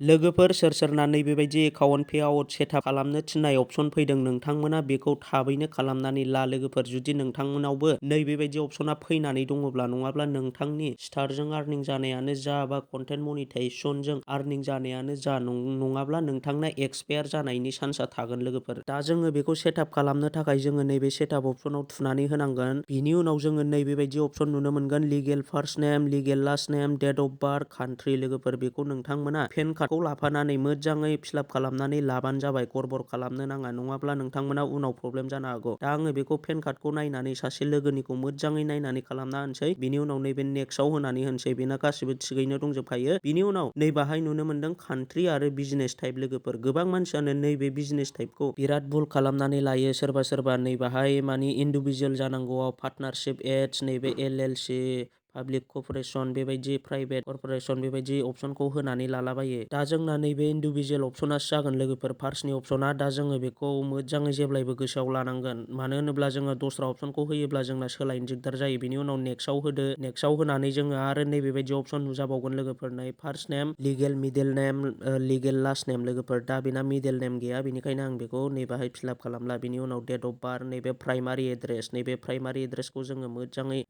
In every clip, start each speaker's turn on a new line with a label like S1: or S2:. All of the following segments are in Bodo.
S1: लोगोफोर सोर सोरना नैबेबायदि एकाउन्ट पेआउट सेटआप खालामनो थिननाय अपसन फैदों नोंथांमोना बेखौ थाबैनो खालामनानै ला लोगोफोर। जुदि नोंथांमोनावबो नैबेबायदि अपसना फैनानै दङब्ला, नङाब्ला नोंथांनि स्टारजों आर्निं जानायानो जा बा कन्टेन्ट मनिटाइजेसनजों आर्निं जानायानो जा, नङाब्ला नोंथांना एक्सपायार जानायनि चान्सआ थागोन लोगोफोर। दा जोङो बेखौ सेटआप खालामनो थाखाय जोङो नैबे सेटआप अपसनाव थुनानै होनांगोन। बिनि उनाव जोङो नैबेबायदि अपसन नुनो मोनगोन legal first name, legal last name, date of birth, country लोगोफोर। बेखौ नोंथांमोना पेन कार्डखौ लाफानानै मोजाङै फिलआप खालामनानै लाबानो जाबाय। गरबर खालामनो नाङा, नङाब्ला नोंथांमोना उनाव प्रब्लेम जानो हागौ। दा आङो बेखौ पेन कार्डखौ नायनानै सासे लोगोनिखौ मोजाङै नायनानै खालामना होनोसै। बिनि उनाव नैबे नेक्स्टआव होनानै होनोसै। बेना गासिबो थिगैनो दंजोबखायो। बिनि उनाव नैबाहाय नुनो मोनदों कान्ट्रि आरो बिजनेस टाइप लोगोफोर। गोबां मानसियानो नैबे बिजनेस टाइपखौ बिराद भुल खालामनानै लायो। सोरबा सोरबा नैबाहाय मानि इन्डिभिजुवेल जानांगौआव पार्टनारशिप एड्स, नैबे LLC, पाब्लिक कर्प'रेसन, बेबायदि प्राइभेट कर्प'रेसन बेबायदि अपसनखौ होनानै लालाबायो। दा जोंना नैबे इन्डिभिजुवेल अपसनासो जागोन लोगोफोर फार्स्टनि अपसना। दा जोङो बेखौ मोजाङै जेब्लायबो गोसोआव लानांगोन। मानो होनोब्ला जोङो दस्रा अपसनखौ होयोब्ला जोंना सोलायनो दिगदार जायो। बिनि उनाव नेक्स्टआव होदो। नेक्स्टआव होनानै जोङो आरो नैबेबायदि अपसन नुजाबावगोन लोगोफोर। नै फार्स्ट नेम, लिगेल मिडेल नेम, लिगेल लास्ट नेम लोगोफोर। दा बेना मिडेल नेम गैया, बेनिखायनो आं बेखौ नैबाहाय फिलआप खालामला। बिनि उनाव डेट अफ बार्थ, नैबे प्राइमारि एड्रेस, नैबे प्राइमारि एड्रेसखौ जोङो मोजाङै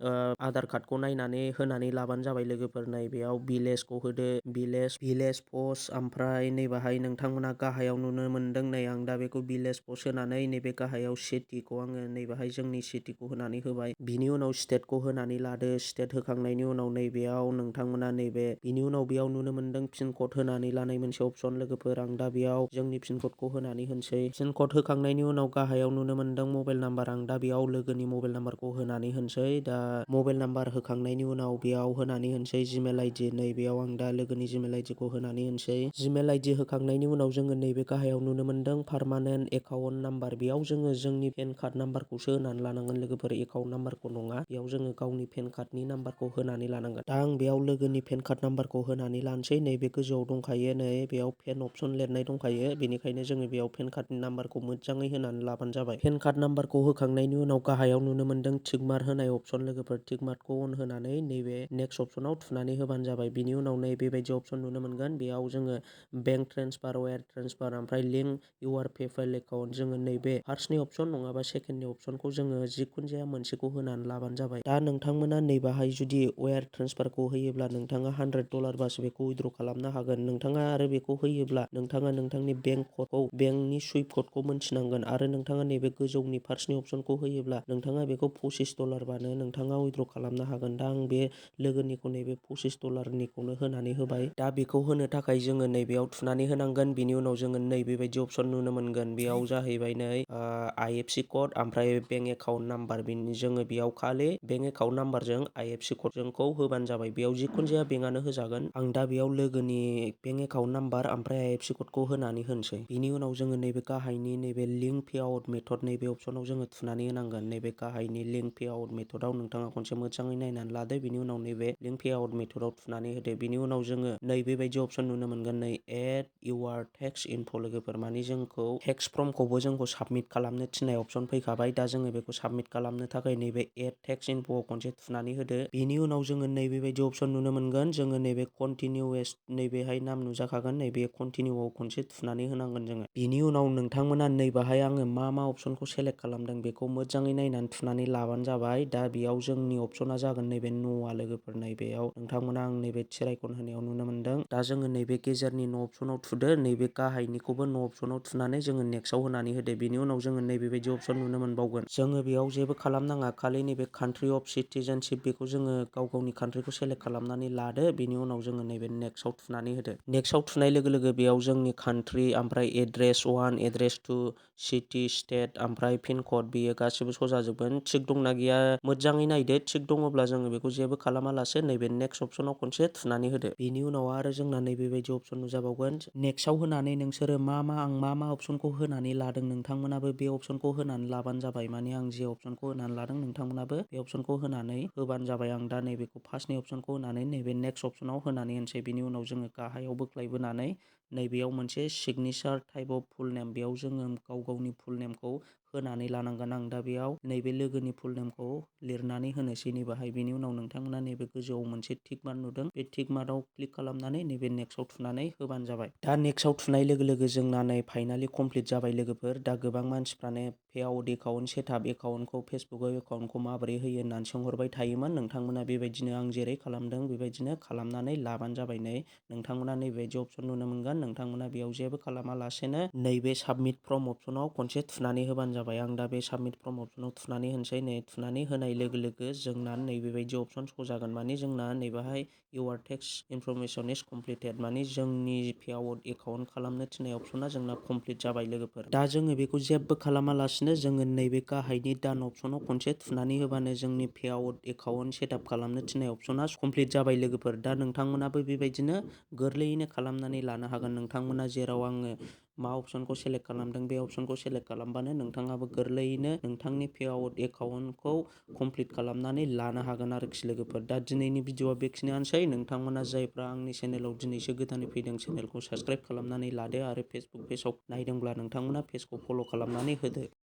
S1: आधार कार्डखौ नायनानै होनानै लाबानो जाबाय लोगोफोर। नैबेयाव भिलेजखौ होदो, भिलेज पस्ट, ओमफ्राय नैबाहाय नोंथांमोना गाहायाव नुनो मोनदों नै आं दा बेखौ भिलेज पस्ट होनानै नैबे गाहायाव सिटिखौ आङो नैबाहाय जोंनि सिटिखौ होनानै होबाय। बिनि उनाव स्टेटखौ होनानै लादो। स्टेट होखांनायनि उनाव नैबेयाव नोंथांमोना नैबे बिनि उनाव बेयाव नुनो मोनदों पिन कड होनानै लानाय मोनसे अपसन लोगोफोर। आं दा बेयाव जोंनि पिन कडखौ होनानै होनोसै। पिन कड होखांनायनि उनाव गाहायाव नुनो मोनदों मबाइल नाम्बार। आं दा बेयाव लोगोनि मबाइल नाम्बारखौ होनानै होनोसै। दा मबाइल नाम्बार होखांनायनि उनाव बेयाव होनानै होनोसै जिमेल आइडि। नैबेयाव आं दा लोगोनि जिमेल आइडिखौ होनानै होनोसै। जिमेल आइडि होखांनायनि उनाव जोङो नैबे गाहायाव नुनो मोनदों पार्मानेन्ट एकाउन्ट नाम्बार। बेयाव जोङो जोंनि पेन कार्ड नाम्बारखौसो होनानै लानांगोन लोगोफोर, एकाउन्ट नाम्बारखौ नङा। बेयाव जोङो गावनि पेन कार्डनि नाम्बारखौ होनानै लानांगोन। दा आं बेयाव लोगोनि पेन कार्ड नाम्बारखौ होनानै लानोसै। नैबे गोजौआव दंखायो, नै बेयाव पेन अपसन लिरनाय दंखायो। बेनिखायनो जोङो बेयाव पेन कार्डनि नाम्बारखौ मोजाङै होनानै लाबानो जाबाय। पेन कार्ड नाम्बारखौ होखांनायनि उनाव गाहायाव नुनो मोनदों टिक मार्क होनाय अपसन लोगोफोर। टिक मार्कखौ अन होनानै नैबे नेक्स्ट अपसनाव थुनानै होबानो जाबाय। बिनि उनाव नैबेबायदि अपसन नुनो मोनगोन। बेयाव जोङो बेंक ट्रेन्सफार, वायार ट्रेन्सफार, ओमफ्राय लिंक इउआर पेपल एकाउन्ट। जोङो नैबे फार्स्टनि अपसन नङाबा सेकेन्डनि अपसनखौ जोङो जिखुनु जाया मोनसेखौ होनानै लाबानो जाबाय। दा नोंथांमोना नैबाहाय जुदि वायार ट्रेन्सफारखौ होयोब्ला नोंथाङा $100 बासो बेखौ उइद्र' खालामनो हागोन। नोंथाङा आरो बेखौ होयोब्ला नोंथाङा नोंथांनि बेंक क'डखौ, बेंकनि सुइफ्ट क'डखौ मोनथिनांगोन। आरो नोंथाङा नैबे गोजौनि फार्स्टनि अपसनखौ होयोब्ला नोंथाङा बेखौ $25 बानो नोंथाङा उइद्र' खालामनो हागोन। दा आं बे लोगोनिखौ नैबे $25निखौनो होनानै होबाय। दा बेखौ होनो थाखाय जोङो नैबेयाव थुनानै होनांगोन। बिनि उनाव जोङो नैबेबायदि अपसन नुनो मोनगोन। बेयाव जाहैबाय नै IFSC क'ड ओमफ्राय बेंक एकाउन्ट नाम्बार। जोङो बेयाव खालि बेंक एकाउन्ट नाम्बारजों IFSC क'डजोंखौ होबानो जाबाय। बेयाव जिखुनु जाया बेंकआनो होजागोन। आं दा बेयाव लोगोनि बेंक एकाउन्ट नाम्बार ओमफ्राय IFSC क'डखौ होनानै होनोसै। बिनि उनाव जोङो नैबे गाहायनि नैबे लिंक पेआउट मेथड, नैबे अपसनाव जोङो थुनानै होनांगोन। नैबे गाहायनि लिंक पेआउट मेथडआव नोंथाङा खनसे मोजाङै नायनानै लादो। बिनि उनाव नैबे लिंक पेआउट मेथडआव थुनानै होदो। बिनि उनाव जोङो नैबेबायदि अपसन नुनो मोनगोन। नै एड इउआर टेक्स इनफ' लोगोफोर। मानि जोंखौ टेक्स फर्मखौबो जोंखौ साबमिट खालामनो थिननाय अपसन फैखाबाय। दा जोङो बेखौ साबमिट खालामनो थाखाय नैबे एड टेक्स इनफ'आव खनसे थुनानै होदो। बिनि उनाव जोङो नैबेबायदि अपसन नुनो मोनगोन। जोङो नैबे कन्टिनिउ एस, नैबेहाय नाम नुजाखागोन। नैबे कन्टिनिउआव खनसे थुनानै होनांगोन जोङो। बिनि उनाव नोंथांमोना नैबाहाय आङो मा अपसनखौ सेलेक्ट खालामदों बेखौ मोजाङै नायनानै थुनानै लाबानो जाबाय। दा बेयाव जोंनि अपसना जागोन नैबे न'आ लोगोफोर। नैबेयाव नोंथांमोना आं नैबे थिर आइकन होनायाव नुनो मोनदों। दा जोङो नैबे गेजेरनि न' अपसनाव थुदो। नैबे गाहायनिखौबो न' अपसनाव थुनानै जोङो नेक्स्टआव होनानै होदो। बिनि उनाव जोङो नैबेबायदि अपसन नुनो मोनबावगोन। जोङो बेयाव जेबो खालामनाङा, खालि नैबे कान्ट्रि अफ सिटिजेनशिप बेखौ जोङो गाव गावनि कान्ट्रिखौ सेलेक्ट खालामनानै लादो। बिनि उनाव जोङो नैबे नेक्स्टआव थुनानै होदो। नेक्स्टआव थुनाय लोगो लोगो बेयाव जोंनि कान्ट्रि, ओमफ्राय एड्रेस 1, एड्रेस 2, सिटि, स्टेट, ओमफ्राय पिन कड बेयो गासिबो सजाजोबगोन। थिग दंना गैया मोजाङै नायदो। थिग दङब्ला जोङो बेखौ जेबो खालामालासे नैबे नेक्स्ट अपसनाव खनसे थुनानै होदो। बिनि उनाव आरो जोंना नैबेबायदि अपसन नुजाबावगोन। नेक्स्टआव होनानै नोंसोरो आं मा अपसनखौ होनानै लादों नोंथांमोनाबो बे अपसनखौ होनानै लाबानो जाबाय। माने आं जे अपसनखौ होनानै लादों नोंथांमोनाबो बे अपसनखौ होनानै होबानो जाबाय। आं दा नैबेखौ फार्स्टनि अपसनखौ होनानै नैबे नेक्स्ट अपसनाव होनानै होनोसै। बिनि उनाव जोङो गाहायाव बोख्लायबोनानै नैबेयाव मोनसे सिगनेचार टाइप अफ फुल नेम, बेयाव जोङो गाव गावनि फुल नेमखौ होनानै लानांगोन। आं दा बेयाव नैबे लोगोनि फुल नेमखौ लिरनानै होनोसै नैबेहाय। बेनि उनाव नोंथांमोना नैबे गोजौआव मोनसे टिक मार्क नुदों, बे टिक मार्कआव क्लिक खालामनानै नैबे नेक्स्टआव थुनानै होबानो जाबाय। दा नेक्स्टआव थुनाय लोगो लोगो जोंना नै फाइनालि कमप्लिट जाबाय लोगोफोर। दा गोबां मानसिफ्रानो पेआउट एकाउन्ट, सेटआप एकाउन्टखौ, फेसबुकआव एकाउन्टखौ माबोरै होयो होननानै सोंहरबाय थायोमोन। नोंथांमोना बेबायदिनो आं जेरै खालामदों बेबायदिनो खालामनानै लाबानो जाबाय। नै नोंथांमोना नैबेबायदि अपसन नुनो मोनगोन। नोंथांमोना बेयाव जेबो खालामालासेनो नैबे साबमिट फ्रम अपसनाव खनसे थुनानै होबानो जाबाय। आं दा बे साबमिट फ्रम अपसनाव थुनानै होनोसै। नै थुनानै होनाय लोगो लोगो जोंना नैबेबायदि अपसन श' जागोन। माने जोंना नैबेहाय इउर टेक्स इनफरमेसन इज कमप्लिटेड, माने जोंनि पेआउट एकाउन्ट खालामनो थिननाय अपसना जोंना कमप्लिट जाबाय लोगोफोर। दा जोङो बेखौ जेबो खालामालासिनो जोङो नैबे गाहायनि डान अपसनाव खनसे थुनानै होबानो जोंनि पेआउट एकाउन्ट सेटआप खालामनो थिननाय अपसना कमप्लिट जाबाय लोगोफोर। दा नोंथांमोनाबो बेबायदिनो गोरलैयैनो खालामनानै लानो हागोन। नोंथांमोना जेराव आङो मा अपसनखौ सेलेक्ट खालामदों बे अपसनखौ सेलेक्ट खालामबानो नोंथाङाबो गोरलैयैनो नोंथांनि पेआउट एकाउन्टखौ कमप्लिट खालामनानै लानो हागोन आरोखि लोगोफोर। दा दिनैनि भिडिअआ बेखिनियानोसै। नोंथांमोना जायफ्रा आंनि चेनेलाव दिनैसो गोदानै फैदों, चेनेलखौ साबस्क्राइब खालामनानै लादो आरो फेसबुक पेजाव नायदोंब्ला नोंथांमोना पेजखौ फल' खालामनानै होदो।